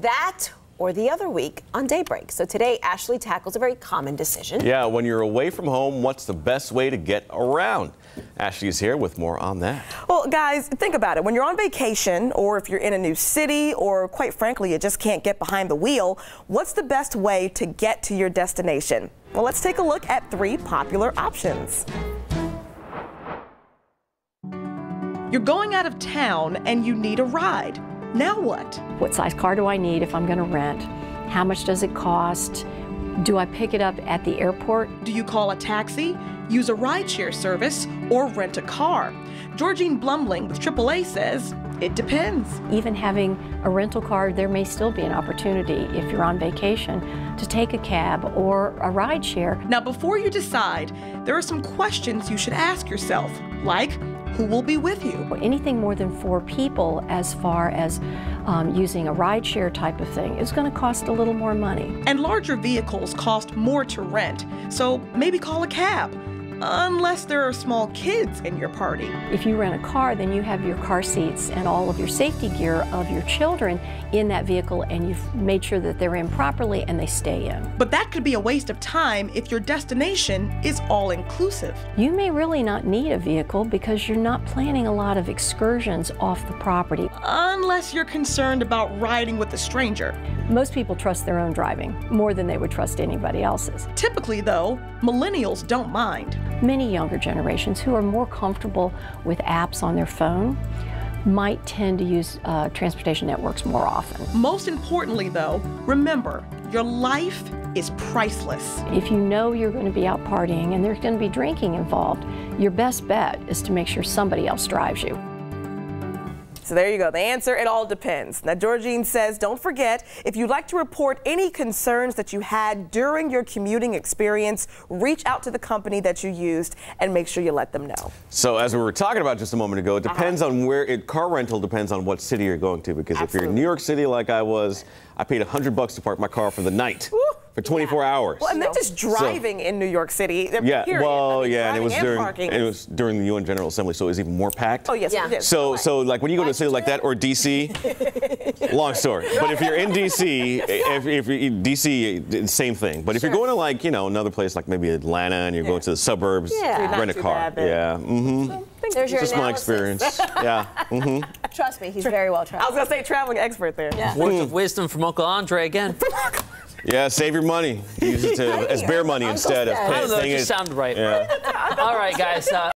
that or the other week on Daybreak. So today, Ashley tackles a very common decision. Yeah, when you're away from home, what's the best way to get around? Ashley is here with more on that. Well, guys, think about it. When you're on vacation, or if you're in a new city, or quite frankly, you just can't get behind the wheel, what's the best way to get to your destination? Well, let's take a look at 3 popular options. You're going out of town and you need a ride. Now what? What size car do I need if I'm going to rent? How much does it cost? Do I pick it up at the airport? Do you call a taxi, use a rideshare service, or rent a car? Georgine Blumling with AAA says it depends. Even having a rental car, there may still be an opportunity if you're on vacation to take a cab or a rideshare. Now, before you decide, there are some questions you should ask yourself, like who will be with you? Anything more than 4 people, as far as using a rideshare type of thing, is going to cost a little more money. And larger vehicles cost more to rent, so maybe call a cab. Unless there are small kids in your party. If you rent a car, then you have your car seats and all of your safety gear of your children in that vehicle, and you've made sure that they're in properly and they stay in. But that could be a waste of time if your destination is all-inclusive. You may really not need a vehicle because you're not planning a lot of excursions off the property. Unless you're concerned about riding with a stranger. Most people trust their own driving more than they would trust anybody else's. Typically, though, millennials don't mind. Many younger generations who are more comfortable with apps on their phone might tend to use transportation networks more often. Most importantly, though, remember, your life is priceless. If you know you're going to be out partying and there's going to be drinking involved, your best bet is to make sure somebody else drives you. So there you go. The answer, it all depends. Now, Georgine says, don't forget, if you'd like to report any concerns that you had during your commuting experience, reach out to the company that you used and make sure you let them know. So as we were talking about just a moment ago, it depends on where car rental depends on what city you're going to, because if you're in New York City like I was, I paid $100 to park my car for the night. Woo. For 24 hours. Well, and they're just driving in New York City. Yeah, period. well, I mean, yeah, and it was during the UN General Assembly, so it was even more packed. Oh, yes, it is. So like when you go to a city like that or DC, long story. But if you're in DC, if you're DC, same thing. But if you're going to, like, you know, another place like maybe Atlanta and you're going to the suburbs, rent a car. There's your just my experience. Yeah. Trust me, he's very well traveled. I was going to say traveling expert there. Yeah. Words of wisdom from Uncle Andre again. Yeah, save your money. Use it as bear money instead of paying. I don't know, it just sounded right. Yeah. All right, guys.